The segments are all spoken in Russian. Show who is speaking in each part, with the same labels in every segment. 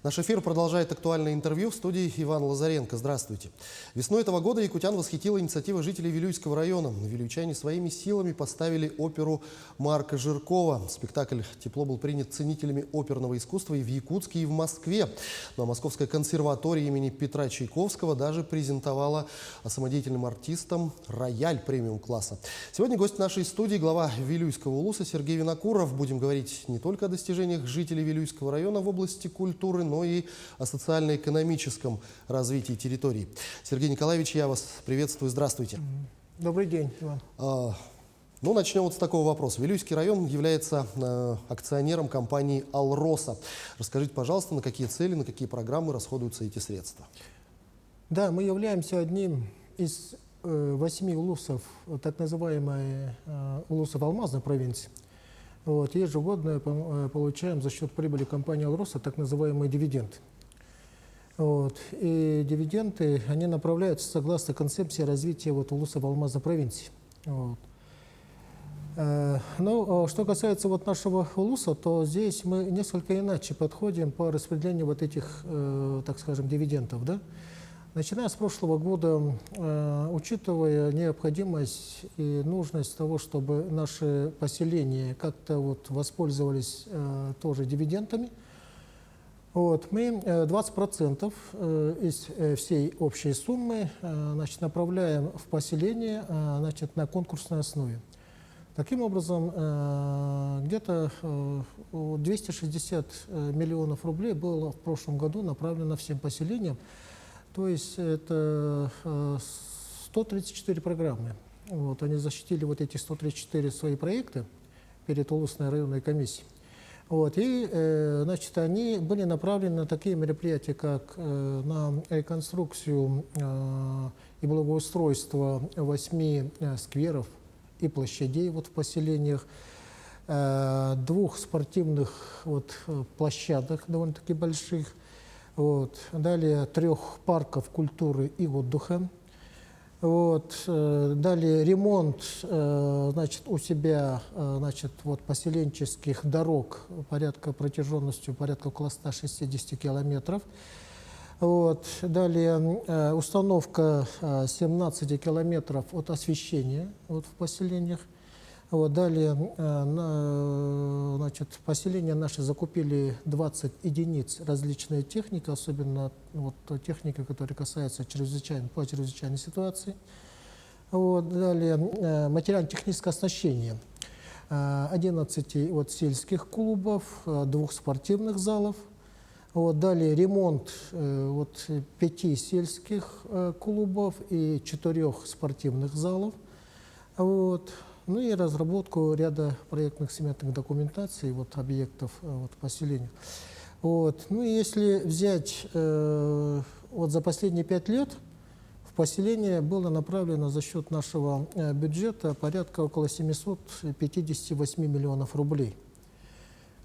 Speaker 1: Наш эфир продолжает актуальное интервью. В студии Иван Лазаренко. Здравствуйте. Весной этого года якутян восхитила инициатива жителей Вилюйского района. Вилюйчане своими силами поставили оперу Марка Жиркова. Спектакль «Тепло» был принят ценителями оперного искусства и в Якутске, и в Москве. Ну а Московская консерватория имени Петра Чайковского даже презентовала самодеятельным артистам рояль премиум-класса. Сегодня гость нашей студии — глава Вилюйского улуса Сергей Винокуров. Будем говорить не только о достижениях жителей Вилюйского района в области культуры, но и о социально-экономическом развитии территории. Сергей Николаевич, я вас приветствую. Здравствуйте.
Speaker 2: Добрый день, Иван.
Speaker 1: Ну, начнем вот с такого вопроса. Вилюйский район является акционером компании «Алроса». Расскажите, пожалуйста, на какие цели, на какие программы расходуются эти средства?
Speaker 2: Да, мы являемся одним из 8 улусов, так называемой улусов алмазной провинции. Вот, ежегодно получаем за счет прибыли компании «Алроса» так называемые дивиденды. Вот, и дивиденды, они направляются согласно концепции развития улусов алмазной провинции. Вот. Но что касается нашего улуса, то здесь мы несколько иначе подходим по распределению этих, так скажем, дивидендов. Да? Начиная с прошлого года, учитывая необходимость и нужность того, чтобы наши поселения как-то воспользовались тоже дивидендами, мы 20% из всей общей суммы направляем в поселение на конкурсной основе. Таким образом, где-то 260 миллионов рублей было в прошлом году направлено всем поселениям. То есть это 134 программы. Вот, они защитили эти 134 свои проекты перед Улусной районной комиссией. Вот, и они были направлены на такие мероприятия, как на реконструкцию и благоустройство 8 скверов и площадей в поселениях, 2 спортивных площадок довольно-таки больших, далее 3 парков культуры и отдыха, далее ремонт у себя поселенческих дорог протяженностью порядка около 160 километров. Далее установка 17 километров от освещения в поселениях. Далее поселения наши закупили 20 единиц различной техники, особенно техника, которая касается чрезвычайной ситуации. Далее материально-техническое оснащение 11 сельских клубов, 2 спортивных залов. Далее ремонт 5 сельских клубов и 4 спортивных залов. Ну и разработку ряда проектных сметных документаций объектов поселения. Ну и если взять за последние 5 лет, в поселение было направлено за счет нашего бюджета порядка около 758 миллионов рублей.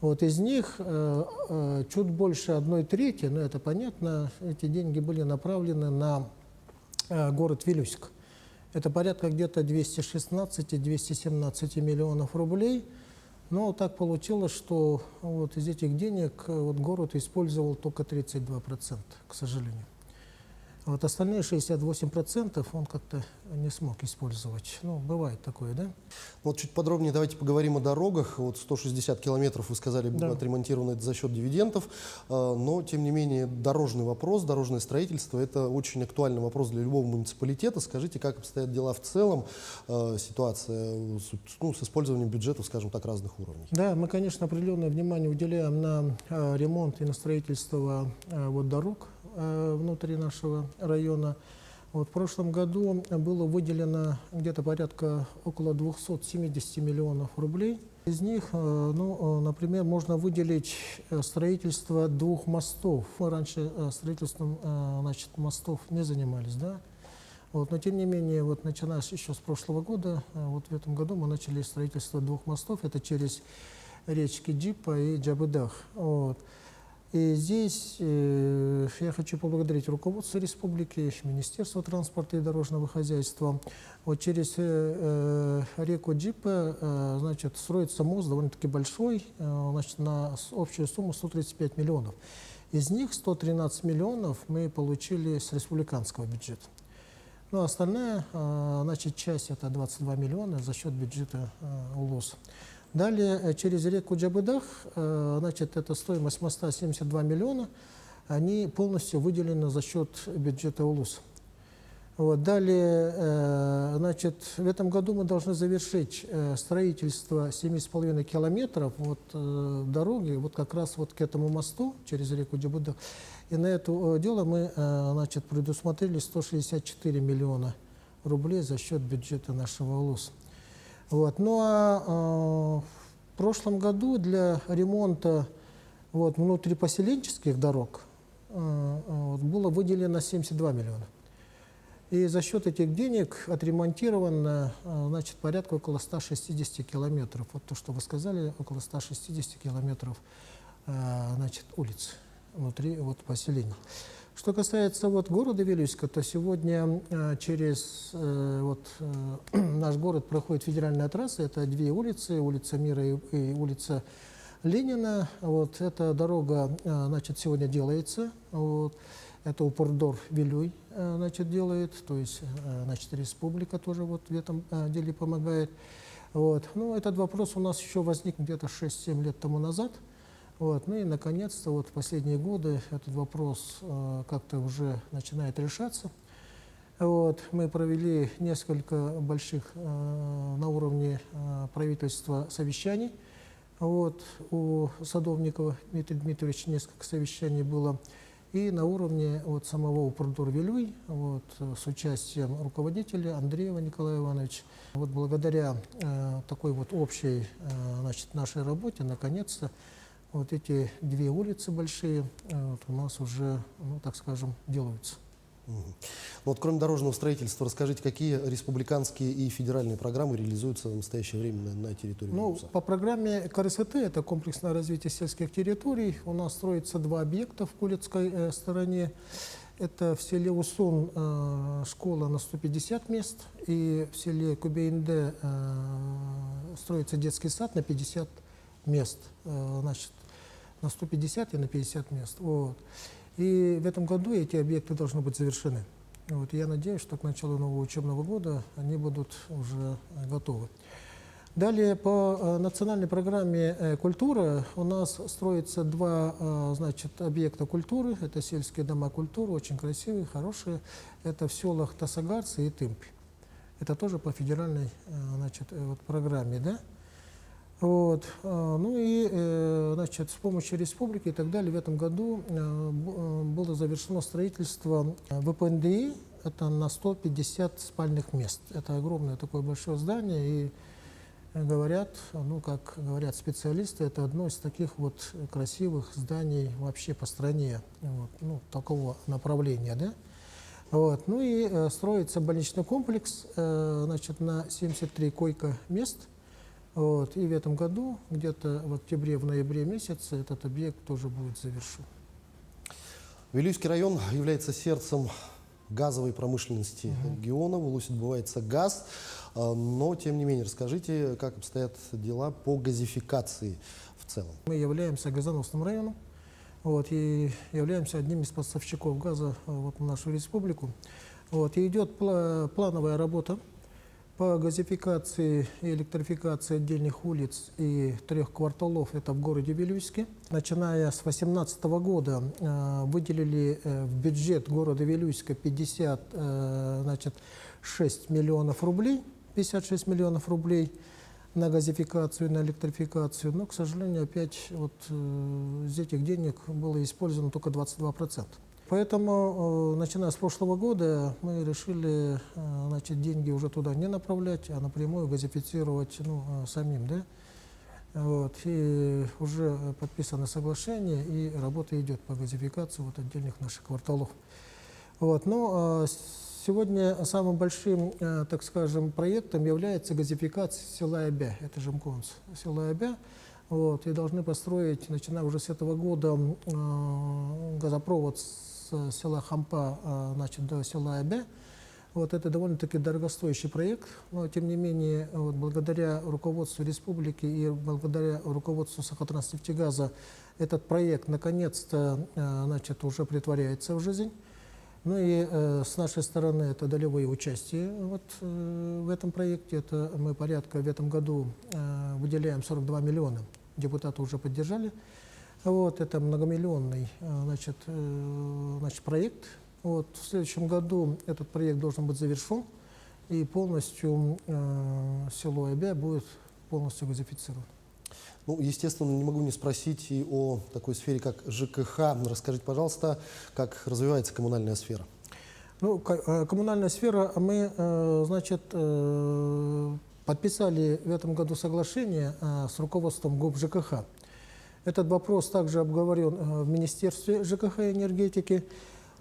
Speaker 2: Из них чуть больше 1/3, но это понятно, эти деньги были направлены на город Вилюйск. Это порядка где-то 216-217 миллионов рублей. Но так получилось, что из этих денег город использовал только 32%, к сожалению. Остальные 68% он как-то не смог использовать. Ну, бывает такое, да?
Speaker 1: Чуть подробнее давайте поговорим о дорогах. 160 километров, вы сказали,
Speaker 2: да,
Speaker 1: отремонтировано это за счет дивидендов. Но, тем не менее, дорожный вопрос, дорожное строительство — это очень актуальный вопрос для любого муниципалитета. Скажите, как обстоят дела в целом, ситуация с использованием бюджетов, скажем так, разных уровней?
Speaker 2: Да, мы, конечно, определенное внимание уделяем на ремонт и на строительство дорог внутри нашего района. В прошлом году было выделено где-то порядка около 270 миллионов рублей. Из них, например, можно выделить строительство 2 мостов. Мы раньше строительством мостов не занимались, да? Но тем не менее, начиная еще с прошлого года, в этом году мы начали строительство 2 мостов. Это через речки Джипа и Джабыдах. И здесь я хочу поблагодарить руководство республики, Министерство транспорта и дорожного хозяйства. Через реку Джипа строится мост довольно-таки большой, на общую сумму 135 миллионов. Из них 113 миллионов мы получили с республиканского бюджета. Ну, остальная, значит, часть, это 22 миллиона за счет бюджета УЛОС. Далее, через реку Джабыдах, значит, это стоимость моста 72 миллиона, они полностью выделены за счет бюджета УЛУС. Вот. Далее, значит, в этом году мы должны завершить строительство 7,5 километров дороги, вот как раз вот к этому мосту через реку Джабыдах. И на это дело мы, значит, предусмотрели 164 миллиона рублей за счет бюджета нашего УЛУС. Вот. Ну а в прошлом году для ремонта внутрипоселенческих дорог было выделено 72 миллиона. И за счет этих денег отремонтировано, значит, порядка около 160 километров. Вот то, что вы сказали, около 160 километров, значит, улиц внутри поселений. Что касается города Вилюйска, то сегодня через наш город проходит федеральная трасса. Это две улицы, улица Мира и улица Ленина. Вот эта дорога, значит, сегодня делается. Вот. Это Упордор-Вилюй, значит, делает, то есть, значит, республика тоже вот в этом деле помогает. Вот. Ну, этот вопрос у нас еще возник где-то 6-7 лет тому назад. Вот. Ну и, наконец-то, вот в последние годы этот вопрос как-то уже начинает решаться. Вот. Мы провели несколько больших на уровне правительства совещаний. Вот. У Садовникова Дмитрия Дмитриевича несколько совещаний было. И на уровне самого Упордор-Вилюй, с участием руководителя Андреева Николая Ивановича. Вот благодаря такой общей, значит, нашей работе, наконец-то, вот эти две улицы большие у нас уже, так скажем, делаются.
Speaker 1: Вот кроме дорожного строительства, расскажите, какие республиканские и федеральные программы реализуются в настоящее время на территории УЛУСа?
Speaker 2: По программе КРСТ, это комплексное развитие сельских территорий, у нас строится два объекта в Кулицкой стороне. Это в селе Усун школа на 150 мест, и в селе Кубейнде строится детский сад на 50 мест, значит, на 150 и на 50 мест. Вот. И в этом году эти объекты должны быть завершены. Вот. Я надеюсь, что к началу нового учебного года они будут уже готовы. Далее, по национальной программе «Культура» у нас строится два, значит, объекта культуры. Это сельские дома культуры, очень красивые, хорошие. Это в селах Тасагарцы и Тымпи. Это тоже по федеральной, значит, программе, да? Вот. Ну и, значит, с помощью республики и так далее в этом году было завершено строительство ВПНДИ, это на 150 спальных мест. Это огромное такое большое здание, и говорят, как говорят специалисты, это одно из таких красивых зданий вообще по стране, такого направления, да? Вот. Ну и строится больничный комплекс, значит, на 73 койко-мест. Вот. И в этом году, где-то в октябре, в ноябре месяце, этот объект тоже будет завершен.
Speaker 1: Вилюйский район является сердцем газовой промышленности региона. В УЛУСе добывается газ. Но, тем не менее, расскажите, как обстоят дела по газификации в целом.
Speaker 2: Мы являемся газоносным районом, и являемся одним из поставщиков газа в нашу республику. И идет плановая работа по газификации и электрификации отдельных улиц и 3 кварталов, это в городе Вилюйске. Начиная с 2018 года выделили в бюджет города Вилюйска 56 миллионов рублей, 56 миллионов рублей на газификацию, на электрификацию. Но, к сожалению, опять из этих денег было использовано только 22%. Поэтому, начиная с прошлого года, мы решили, значит, деньги уже туда не направлять, а напрямую газифицировать самим, да? Вот. И уже подписано соглашение, и работа идет по газификации отдельных наших кварталов. Вот. Но сегодня самым большим, так скажем, проектом является газификация села Абя, это Жемконс, села Абя. Вот. И должны построить, начиная уже с этого года, газопровод с села Хампа, значит, до села Абя. Вот это довольно-таки дорогостоящий проект, но тем не менее, вот, благодаря руководству республики и благодаря руководству Сахатранснефтегаза этот проект наконец-то значит, уже претворяется в жизнь. Ну и с нашей стороны это долевое участие вот, в этом проекте. Это мы порядка в этом году выделяем 42 миллиона. Депутаты уже поддержали. Вот, это многомиллионный значит, проект. Вот, в следующем году этот проект должен быть завершен, и полностью село Обя будет полностью газифицировано.
Speaker 1: Ну, естественно, не могу не спросить и о такой сфере, как ЖКХ. Расскажите, пожалуйста, как развивается коммунальная сфера?
Speaker 2: Ну, коммунальная сфера, мы, значит, подписали в этом году соглашение с руководством ГОП ЖКХ. Этот вопрос также обговорен в Министерстве ЖКХ и энергетики.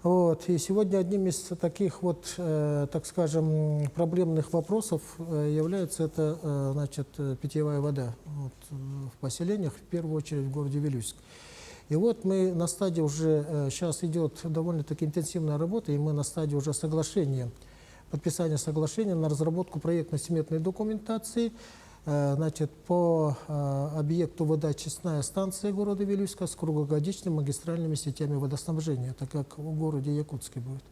Speaker 2: Вот. И сегодня одним из таких вот, так скажем, проблемных вопросов является это, значит, питьевая вода вот, в поселениях, в первую очередь в городе Вилюйск. И вот мы на стадии уже, сейчас идет довольно-таки интенсивная работа, и мы на стадии уже соглашения, подписания соглашения на разработку проектно-сметной документации, значит, по объекту водоочистная станция города Вилюйска с круглогодичными магистральными сетями водоснабжения, так как в городе Якутске будет.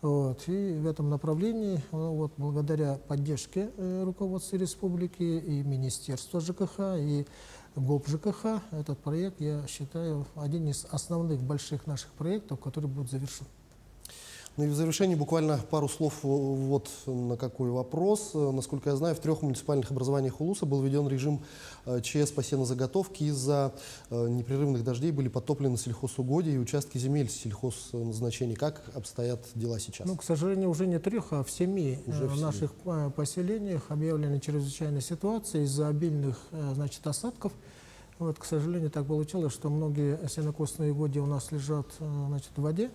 Speaker 2: Вот. И в этом направлении, вот, благодаря поддержке руководства республики и Министерства ЖКХ, и ГОП ЖКХ, этот проект, я считаю, один из основных больших наших проектов, который будет завершен.
Speaker 1: Ну и в завершении буквально пару слов вот на какой вопрос. Насколько я знаю, в 3 муниципальных образованиях Улуса был введен режим ЧС по сенозаготовке. Из-за непрерывных дождей были подтоплены сельхозугодия и участки земель сельхозназначений. Как обстоят дела сейчас?
Speaker 2: Ну, к сожалению, уже не 3, а в 7 наших поселениях объявлены чрезвычайные ситуации из-за обильных, значит, осадков. Вот, к сожалению, так получилось, что многие сенокосные угодья у нас лежат, значит, в воде.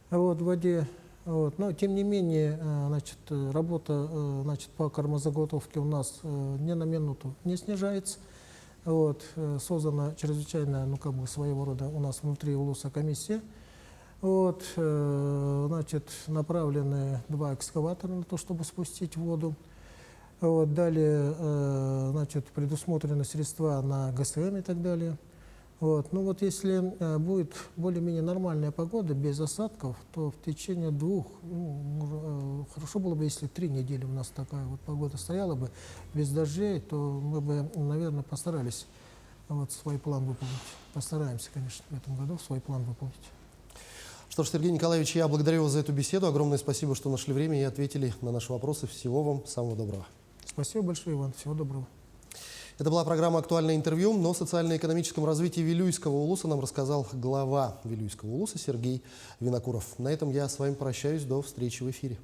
Speaker 2: Вот, в воде. Вот. Но, тем не менее, значит, работа, значит, по кормозаготовке у нас ни на минуту не снижается. Вот. Создана чрезвычайная, ну, как бы своего рода у нас внутри Улуса комиссия. Вот. Значит, направлены 2 экскаватора на то, чтобы спустить воду. Вот. Далее, значит, предусмотрены средства на ГСМ и так далее. Вот. Ну вот если будет более-менее нормальная погода, без осадков, то в течение 2, хорошо было бы, если 3 недели у нас такая вот погода стояла бы, без дождей, то мы бы, наверное, постарались вот свой план выполнить. Постараемся, конечно, в этом году свой план выполнить.
Speaker 1: Что ж, Сергей Николаевич, я благодарю вас за эту беседу. Огромное спасибо, что нашли время и ответили на наши вопросы. Всего вам самого доброго.
Speaker 2: Спасибо большое, Иван. Всего доброго.
Speaker 1: Это была программа «Актуальное интервью», но о социально-экономическом развитии Вилюйского Улуса нам рассказал глава Вилюйского Улуса Сергей Винокуров. На этом я с вами прощаюсь. До встречи в эфире.